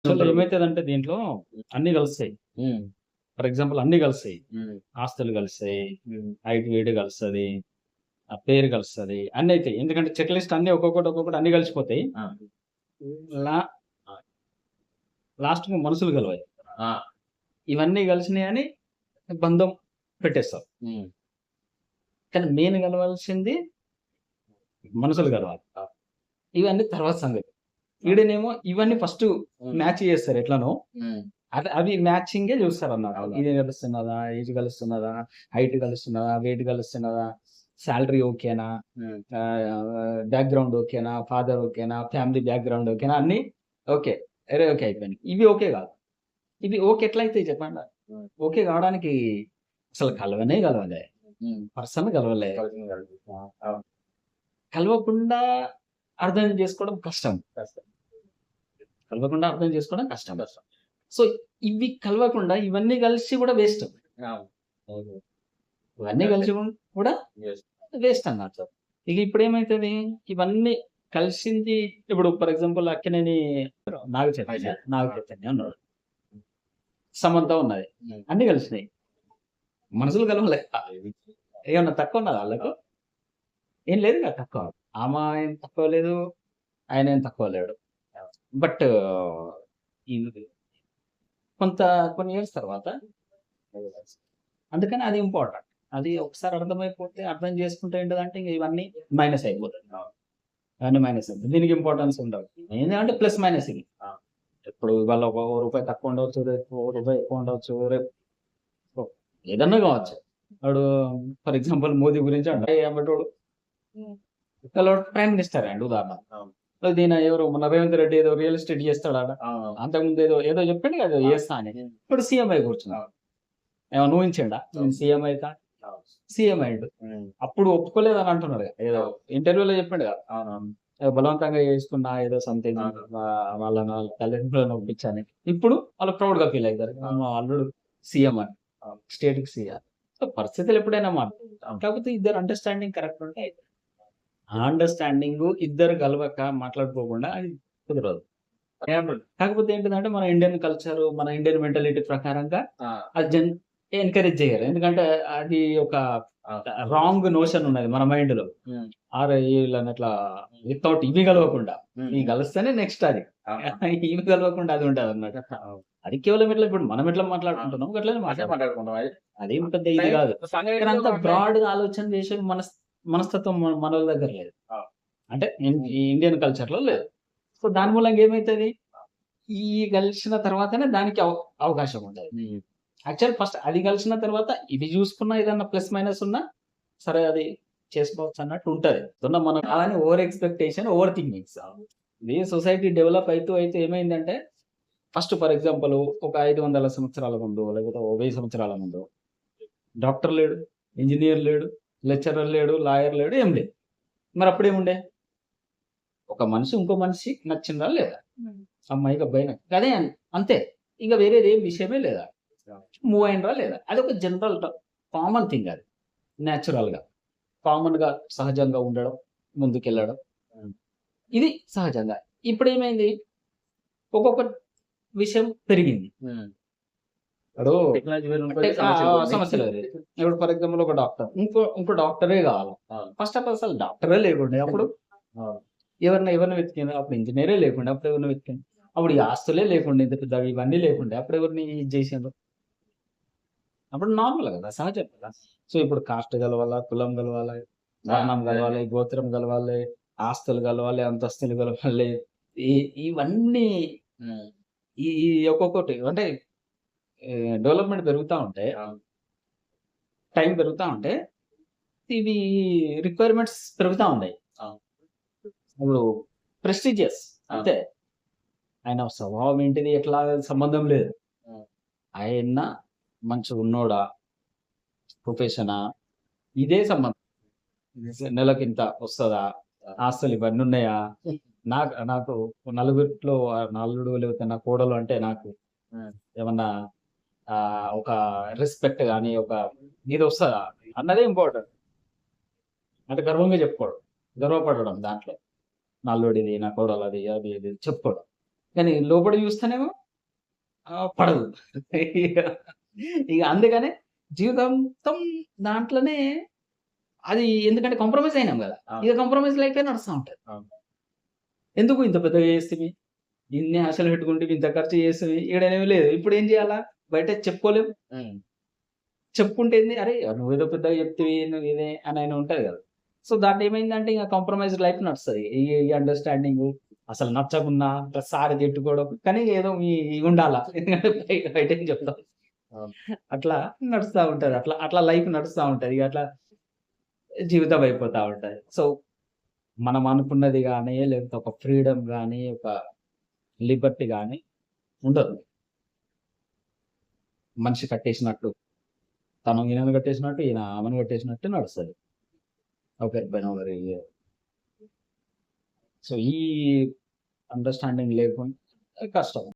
యాక్చువల్‌గా ఉంటారు. ఏమైతదంటే దీంట్లో అన్నీ కలుస్తాయి. హ్మ్. ఫర్ ఎగ్జాంపుల్ అన్నీ కలుస్తాయి. హ్మ్. ఆస్తులు కలుస్తాయి, హ్మ్. హైట్, వెయిట్ కలుస్తది, పేరు కలుస్తది. అన్నీ అయితాయి. ఎందుకంటే చెక్ లిస్ట్ అన్నీ ఒక్కొక్కటి అన్నీ కలిసిపోతాయి. ఆ! లా లాస్ట్‌కి మనుషులు కలవాలి. ఆ! ఇవన్నీ కలిసినాయని బంధం పెట్టేస్తాం. హ్మ్. కానీ మెయిన్ కలవాల్సింది మనుషులు కలవాలి. ఆ! ఇవన్నీ తర్వాత సంగతి. ఆ! ఈడనేమో ఇవన్నీ ఫస్ట్ హ్మ్. మ్యాచ్ చేస్తారు ఎట్లనో. హ్మ్. అవి మ్యాచింగే చూస్తారన్నమాట. అవును. ఇది కలుస్తున్నదా? ఏజ్ కలుస్తున్నదా? హైట్ కలుస్తున్నదా? వెయిట్ కలుస్తున్నదా? సాలరీ ఓకేనా? హ్మ్. బ్యాక్‌గ్రౌండ్ ఓకేనా? ఫాదర్ ఓకేనా? ఫ్యామిలీ బ్యాక్‌గ్రౌండ్ ఓకేనా? అన్నీ ఓకే. అరే ఓకే అయిపోయినాయి. ఇవి ఓకే కాదు. ఇవి ఓకే ఎట్లయితాయి చెప్పండి? హ్మ్. ఓకే కావడానికి అసలు కలవనే కలవలే. హ్మ్. పర్సన్ కలవలే. కలిసింది కలిసి. ఆ! అవును. కలవకుండా అర్థం చేసుకోవడం కష్టం. కష్టం. కలవకుండా అర్థం చేసుకోవడం కష్టం. కష్టం. సో, ఇవి కలవకుండా ఇవన్నీ కలిసి కూడా వేస్ట్. అవును. అవును. ఇవన్నీ కరెక్టే. కలిసి కూడా యెస్. వేస్ట్ అన్నమాట. ఇక ఇప్పుడేమైతది ఇవన్నీ కలిసింది ఇప్పుడు ఫర్ ఎగ్జాంపుల్ అక్కినేని నాగ చైతన్య, నాగ ఆ! చైతన్య ఉన్నాడు. సమంత ఉన్నది. హ్మ్. అన్నీ కలిసినాయి. మనసులు కలవలే. ఏమన్నా తక్కువ ఉన్నదా ఆళ్ళకు? ఏం లేదుగా తక్కువ. ఆమె ఏం తక్కువ లేదు. ఆయన ఏం తక్కువ లేడు. బట్ ఇది కొంత కొన్ని ఇయర్స్ తర్వాత అందుకని అది ఇంపార్టెంట్. అది ఒకసారి అర్థమైపోతే అర్థం చేసుకుంటే ఏంటిదంటే ఇంక ఇవన్నీ మైనస్ అయిపోతది. అవును. ఇవన్నీ మైనస్ అయిపోతాయి. దీనికి ఇంపార్టెన్స్ ఉండదు. ఏందంటే ప్లస్ మైనస్ ఇది. ఆ! ఇప్పుడు ఇవాళ ఒక రూపాయి తక్కువ ఉండవచ్చు. రేపు ఓ రూపాయి ఎక్కువ ఉండవచ్చు. రేపు ఏదన్నా కావచ్చు. వాడు ఫర్ ఎగ్జాంపుల్ మోదీ గురించి అంటాడు. ఎమ్మటోడు ఒకళ్ళోడు ప్రైమ్ మినిస్టర్ అయ్యిండు ఉదాహరణకు. అవును. దీని ఎవరు మన రేవంత్ రెడ్డి ఏదో రియల్ ఎస్టేట్ చేస్తాడాడ. అవునవును. అంతకుముందు ఏదో చెప్పిండు కదా! ఆ! చేస్తా అని. హ్మ్. ఇప్పుడు సీఎం అయి కూర్చున్నాడు. అవును. ఏమన్నా ఊహించిండా? నేను అవును. సీఎం అయితా? అవును. సీఎం అయ్యిండు. హ్మ్. అప్పుడు ఒప్పుకోలేదని అంటున్నాడుగా. ఏదో అవును. ఇంటర్వ్యూలో చెప్పిండు కదా! అవునవును. బలవంతంగా చేసుకున్నా ఏదో సంథింగ్ అవును. వాళ్ళ తల్లిదండ్రులను ఒప్పించని. ఇప్పుడు వాళ్ళు ప్రౌడ్‌గా ఫీల్ అయితారు. అవును. మా అల్లుడు సీఎం అని. అవును. స్టేట్‌కి సీఎం. సో, పరిస్థితులు ఎప్పుడైనా మారుతాయి. అవును. కాకపోతే ఇద్దరు అండర్‌స్టాండింగ్ కరెక్ట్ ఉంటే అయితది. ఆ అండర్‌స్టాండింగు ఇద్దరు కలవక మాట్లాడుకోకుండా అది కుదరదు. ఏమంటారు? కాకపోతే ఏంటిదంటే మన ఇండియన్ కల్చరు, మన ఇండియన్ మెంటాలిటీ ప్రకారంగా ఆ! అది ఎంకరేజ్ జేయరు. ఎందుకంటే అది ఒక అవును. రాంగ్ నోషన్ ఉన్నది మన మైండ్‌లో. హ్మ్. అరే! ఈళ్ళనట్లా వితౌట్ ఇవి కలవకుండా. హ్మ్. ఇవి హ్మ్. కలిస్తేనే నెక్స్ట్ అది. అవును. ఇవి కలవకుండా అది ఉండదన్నమాట. అవును. అది కేవలం ఎట్లా ఇప్పుడు మనం ఎట్లా ఆ! మాట్లాడుకుంటున్నామో గట్లనే అట్లే మాట్లాడాలి. మాట్లాడుకుంటాం. అదేం పెద్ద ఇది గాదు. కానీ అంత బ్రాడ్‌గా ఆలోచన చేసే మనస్తత్వం మనోళ్ళ దగ్గర లేదు. అవును. అంటే హ్మ్. ఈ ఇండియన్ కల్చర్‌లో లేదు. సో, దాని మూలంగా ఏమైతది? ఈ కలిసిన తర్వాతనే దానికి అవకాశం ఉంటది. హ్మ్. యాక్చువల్ ఫస్ట్ అది కలిసిన తర్వాత ఇది చూసుకున్న ఏదన్నా ప్లస్ మైనస్ ఉన్నా, సరే అది చేసుకోవచ్చు అన్నట్టు ఉంటది. మనం కాదని ఓవర్ ఎక్స్‌పెక్టేషన్, ఓవర్ థింకింగ్స్. ఇది సొసైటీ డెవలప్ అయితూ ఏమైందంటే ఫస్ట్ ఫర్ ఎగ్జాంపుల్ ఒక 500 సంవత్సరాల ముందో, లేకపోతే ఓ 1000 సంవత్సరాల ముందో డాక్టర్ లేడు, ఇంజినీర్ లేడు, లెక్చరర్ లేడు, లాయర్ లేడు, ఏం లేదు. మరప్పుడేముండే? ఒక మనిషి ఇంకో మనిషి నచ్చిందా లేదా? అమ్మాయికి, అబ్బాయి అదే అంతే. ఇంక వేరేదేం విషయమే లేదా? మూవ్ అయిండ్రా లేదా? అదొక జనరల్ కామన్ థింగ్ అది. నేచురల్‌గా. కామన్‌గా సహజంగా ఉండడం, ముందుకెళ్ళడం. హ్మ్. ఇది సహజంగా. ఇప్పుడేమైంది? ఒక్కొక్క విషయం పెరిగింది. హ్మ్. ఇప్పుడు టెక్నాలజీ పెరిగిన అంటే కొద్దీ సమస్యలు పెరిగినాయి. సమస్యలు పెరిగాయి. ఇప్పుడు ఫర్ ఎగ్జాంపుల్ ఒక డాక్టర్. ఇంకో డాక్టరే కావాలి. అవును. ఫస్ట్ ఆఫ్ ఆల్ అసలు డాక్టరే లేకుండే. అప్పుడు అవును. ఎవరిని వెతికిండ్రు? అప్పుడు ఇంజినీరే లేకుండే. అప్పుడు ఎవరిని వెతికిండ్రు? అప్పుడు ఈ ఆస్తులే లేకుండే. ఇంత పెద్దవి ఇవన్నీ లేకుండే. అప్పుడు ఎవరిని ఇది జేసిండ్రు? అప్పుడు నార్మల్ గదా! సహజం కదా! సో, ఇప్పుడు కాస్ట్ గలవాలా, కులం గలవాలా, ఆ! వర్ణం నిజంగా. గలవాలి, గోత్రం గలవాలి, ఆస్తులు గలవాలి, అంతస్తులు గలవాలి. ఈ ఇవన్నీ హ్మ్. ఈ ఈ ఒక్కొక్కటి అంటే డెవలప్‌మెంట్ పెరుగుతా ఉంటే, అవును. టైం పెరుగుతా ఉంటే, ఇవి రిక్వైర్మెంట్స్ పెరుగుతా ఉన్నాయి. అవును. ఇప్పుడు ప్రెస్టీజియస్ అవును. అంతే. ఆయన స్వభావం ఏంటిది, ఎట్లా సంబంధం లేదు. హ్మ్. ఆయన మంచిగున్నోడా, ప్రొఫెషనా, ఇదే సంబంధం. నెలకింత వస్తదా? ఆ! ఆస్తులు ఇవన్నున్నయా? నాకు నలుగురిట్లో అల్లుడు లేకపోతే నా కోడలు అంటే నాకు హ్మ్. ఏమన్నా ఒక రెస్పెక్ట్ గాని, ఒక ఇదొస్తదా? అన్నదే ఇంపార్టెంట్. అంటే గర్వంగా చెప్పుకోవడం. గర్వపడడం దాంట్లో. నా అల్లుడిది, నా కోడలది, అది ఇది చెప్పుకోవడం. కానీ లోపల చూస్తేనేమో పడదు. ఇక అందుకనే జీవితాంతం దాంట్లోనే అది ఎందుకంటే కాంప్రమైజ్ అయినాం కదా! అవును. ఇక కాంప్రమైజ్ లైఫే నడుస్తా ఉంటది. అవును. ఎందుకు ఇంత పెద్దగా చేస్తివి? ఇన్ని ఆశలు పెట్టుకుంటివి, ఇంత ఖర్చు చేస్తివి, ఈడనేమి లేదు. ఇప్పుడేం చేయాలా? బయట చెప్పుకోలేము. హ్మ్. చెప్పుకుంటే ఏంది? అరే! నువ్వేదో పెద్దగా చెప్తివి, నువ్వు ఇదే అని ఉంటది కదా! సో, దాంట్లో ఏమైందంటే ఇక కాంప్రమైజ్డ్ లైఫ్ నడుస్తది. ఈ అండర్‌స్టాండింగు అసలు నచ్చకున్నా ప్రతిసారి తిట్టుకోవడం. కానీ ఏదో ఉండాలా. ఎందుకంటే బయటేం చెప్తాం. అవును. అట్లా నడుస్తా ఉంటది. అట్లా అట్లా లైఫ్ నడుస్తా ఉంటది. ఇగ అట్లా జీవితం అయిపోతా ఉంటది. సో, మనం అనుకున్నది గాని, లేకపోతే ఒక ఫ్రీడమ్ గాని, ఒక లిబర్టీ గాని ఉండదు. మనిషి కట్టేసినట్టు. తను ఈయనను కట్టేసినట్టు, ఈయన ఆమెను కట్టేసినట్టు నడుస్తది. ఒకరి సో, ఈ అండర్‌స్టాండింగ్ లేకుండా కష్టం.